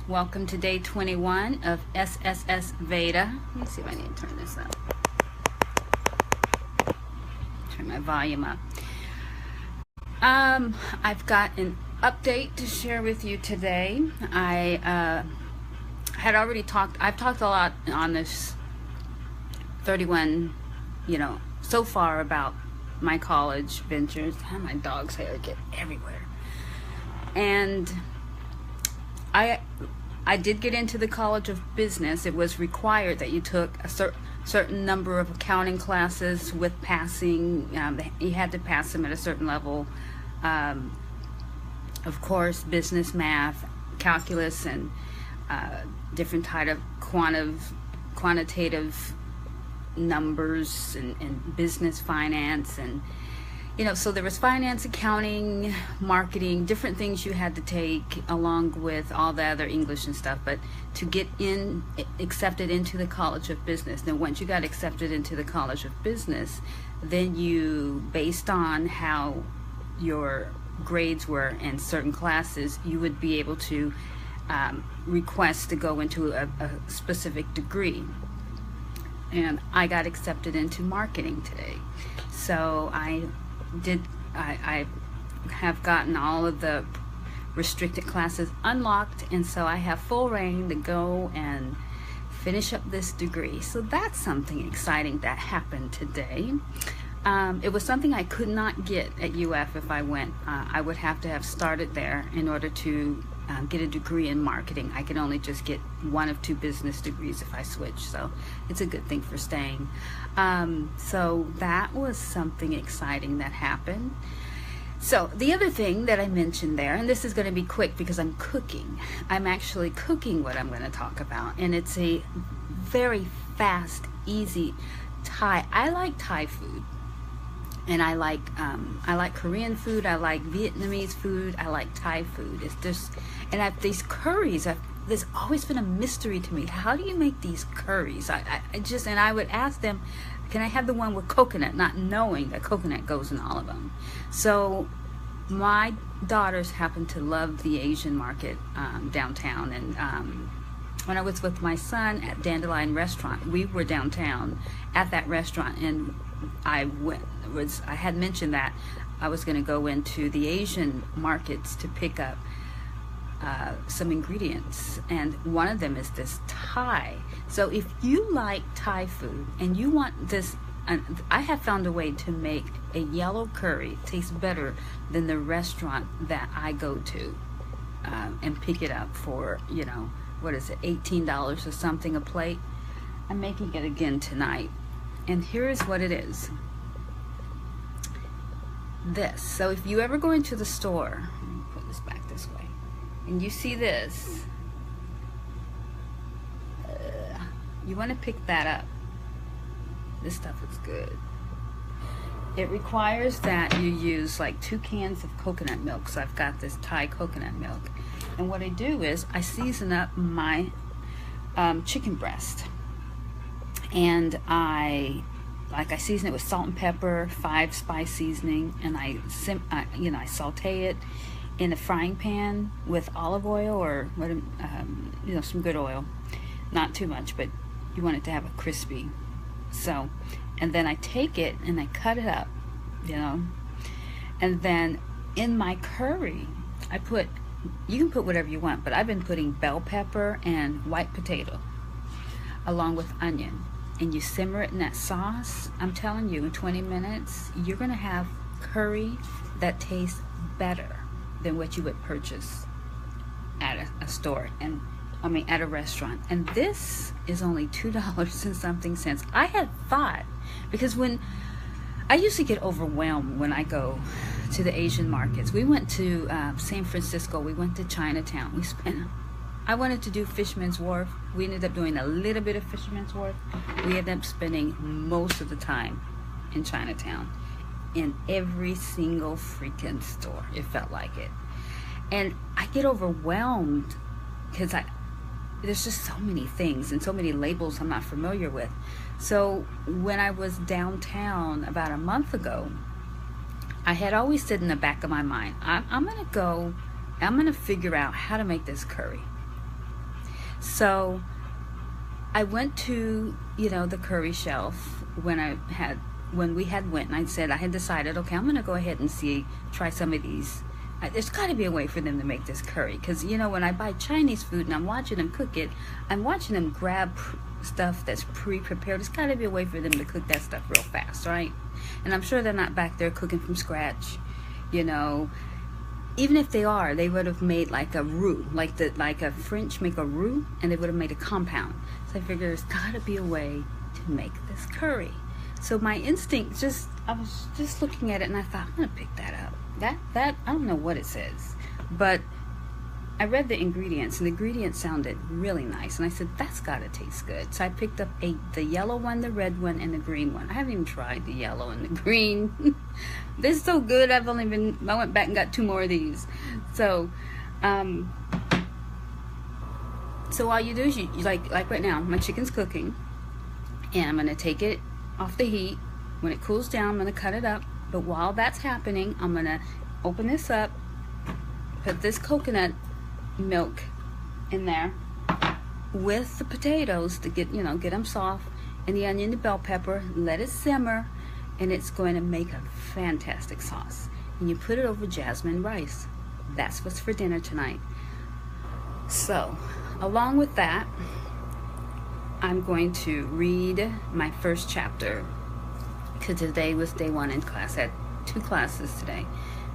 Welcome to day 21 of SSS Veda. Let me see if I need to turn this up. Turn my volume up. I've got an update to share with you today. I've talked a lot on this 31, so far about my college ventures. My dog's hair get everywhere. And I did get into the College of Business. It was required that you took a certain number of accounting classes with passing. You had to pass them at a certain level. Of course, business math, calculus, and different type of quantitative numbers and business finance, and so there was finance, accounting, marketing, different things you had to take along with all the other English and stuff. But to get accepted into the College of Business, then once you got accepted into the College of Business, then you, based on how your grades were in certain classes, you would be able to request to go into a specific degree. And I got accepted into marketing today. So I have gotten all of the restricted classes unlocked, and so I have full reign to go and finish up this degree. So that's something exciting that happened today. It was something I could not get at UF if I went. I would have to have started there in order to get a degree in marketing. I can only just get one of 2 business degrees if I switch, so it's a good thing for staying. So that was something exciting that happened. So the other thing that I mentioned there, and this is going to be quick because I'm cooking. I'm actually cooking what I'm going to talk about, and it's a very fast, easy Thai. I like Thai food. And I like Korean food. I like Vietnamese food. I like Thai food. It's just, and these curries. There's always been a mystery to me. How do you make these curries? And I would ask them, can I have the one with coconut? Not knowing that coconut goes in all of them. So my daughters happen to love the Asian market downtown, and when I was with my son at Dandelion Restaurant, we were downtown at that restaurant, and I had mentioned that I was going to go into the Asian markets to pick up some ingredients, and one of them is this Thai. So if you like Thai food and you want this, I have found a way to make a yellow curry taste better than the restaurant that I go to and pick it up for, what is it, $18 or something a plate. I'm making it again tonight. And here's what it is. This. So if you ever go into the store, let me put this back this way, and you see this, you want to pick that up. This stuff is good. It requires that you use like 2 cans of coconut milk. So I've got this Thai coconut milk. And what I do is I season up my chicken breast. And I season it with salt and pepper, 5-spice seasoning, and I saute it in a frying pan with olive oil or some good oil, not too much, but you want it to have a crispy. So, and then I take it and I cut it up, and then in my curry you can put whatever you want, but I've been putting bell pepper and white potato along with onion. And you simmer it in that sauce. I'm telling you, in 20 minutes, you're going to have curry that tastes better than what you would purchase at a store, at a restaurant. And this is only $2 and something cents. I had thought, because when I usually get overwhelmed when I go to the Asian markets. We went to San Francisco. We went to Chinatown. I wanted to do Fisherman's Wharf. We ended up doing a little bit of Fisherman's Wharf. We ended up spending most of the time in Chinatown, in every single freaking store. It felt like it. And I get overwhelmed because there's just so many things and so many labels I'm not familiar with. So when I was downtown about a month ago, I had always said in the back of my mind, I'm going to figure out how to make this curry. So I went to, the curry shelf when we had went, and I had decided, okay, I'm gonna go ahead and try some of these. There's got to be a way for them to make this curry, because when I buy Chinese food and I'm watching them cook it, I'm watching them grab stuff that's pre-prepared. There's got to be a way for them to cook that stuff real fast, right? And I'm sure they're not back there cooking from scratch. Even if they are, they would have made like a roux, like a French make a roux, and they would have made a compound. So I figured there's got to be a way to make this curry. So my instinct, I was just looking at it, and I thought, I'm gonna pick that up. That I don't know what it says, but I read the ingredients, and the ingredients sounded really nice, and I said, that's gotta taste good. So I picked up the yellow one, the red one, and the green one. I haven't even tried the yellow and the green. They're so good. I went back and got 2 more of these. So so all you do is you like right now, my chicken's cooking, and I'm gonna take it off the heat. When it cools down, I'm gonna cut it up. But while that's happening, I'm gonna open this up, put this coconut milk in there with the potatoes to get them soft, and the onion, the bell pepper, let it simmer, and it's going to make a fantastic sauce. And you put it over jasmine rice. That's what's for dinner tonight. So, along with that, I'm going to read my first chapter, because today was day 1 in class. I had 2 classes today.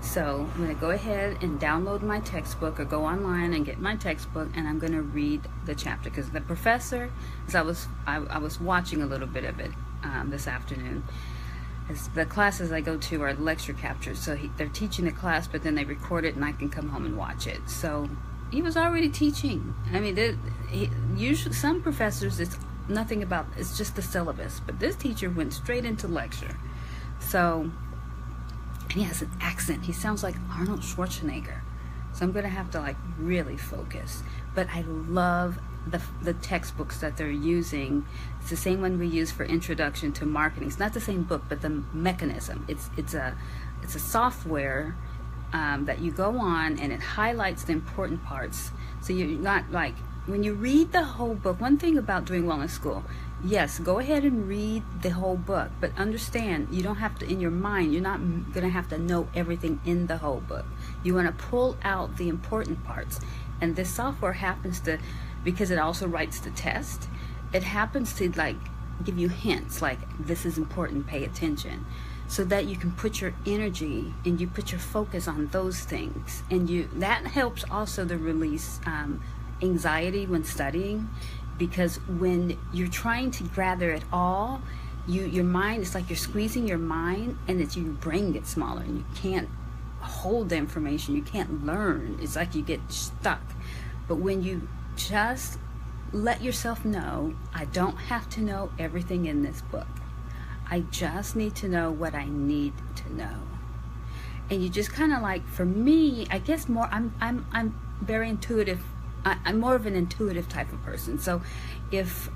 So I'm going to go ahead and download my textbook, or go online and get my textbook, and I'm going to read the chapter, because the professor, as I was watching a little bit of it this afternoon, as the classes I go to are lecture captures, so they're teaching the class, but then they record it and I can come home and watch it. So he was already teaching. I mean, usually some professors, it's just the syllabus, but this teacher went straight into lecture. So, and he has an accent. He sounds like Arnold Schwarzenegger. So I'm going to have to really focus. But I love the textbooks that they're using. It's the same one we use for Introduction to Marketing. It's not the same book, but the mechanism. It's a software that you go on, and it highlights the important parts. So you're not when you read the whole book. One thing about doing well in school, yes, go ahead and read the whole book, but understand, you don't have to, in your mind, you're not going to have to know everything in the whole book. You want to pull out the important parts. And this software happens to, because it also writes the test, it happens to give you hints, this is important, pay attention, so that you can put your energy and you put your focus on those things. And that helps also to release anxiety when studying, because when you're trying to gather it all, your mind, it's like you're squeezing your mind, and your brain gets smaller, and you can't hold the information, you can't learn. It's like you get stuck. But when you just let yourself know, I don't have to know everything in this book, I just need to know what I need to know. And you just kind of for me, I guess more, I'm very intuitive. I'm more of an intuitive type of person. So if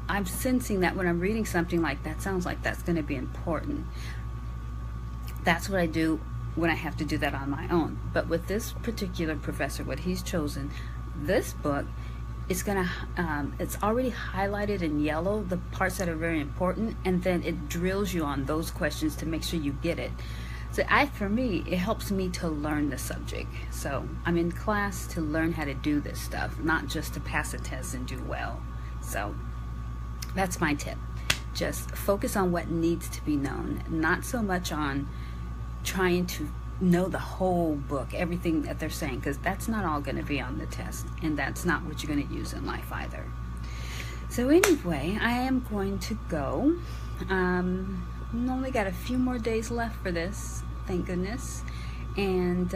I'm sensing that when I'm reading something that sounds like that's going to be important, that's what I do when I have to do that on my own. But with this particular professor, what he's chosen, this book, it's already highlighted in yellow, the parts that are very important, and then it drills you on those questions to make sure you get it. So for me, it helps me to learn the subject. So I'm in class to learn how to do this stuff, not just to pass a test and do well. So that's my tip. Just focus on what needs to be known, not so much on trying to know the whole book, everything that they're saying, because that's not all going to be on the test, and that's not what you're going to use in life either. So anyway, I am going to go. I've only got a few more days left for this, thank goodness. And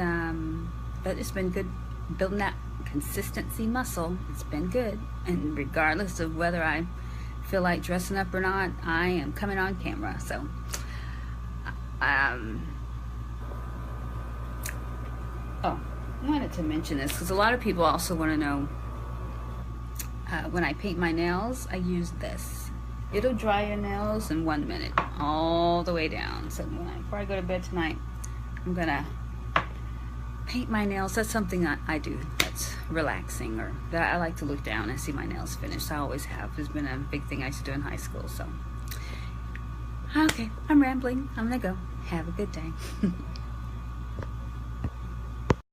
but it's been good building that consistency muscle. It's been good, and regardless of whether I feel like dressing up or not, I am coming on camera. So oh, I wanted to mention this because a lot of people also want to know, when I paint my nails, I use this. It'll dry your nails in 1 minute, all the way down. So before I go to bed tonight, I'm gonna paint my nails. That's something I do. that's relaxing, or that I like to look down and see my nails finished. I always have. It's been a big thing I used to do in high school. So okay, I'm rambling. I'm gonna go. Have a good day.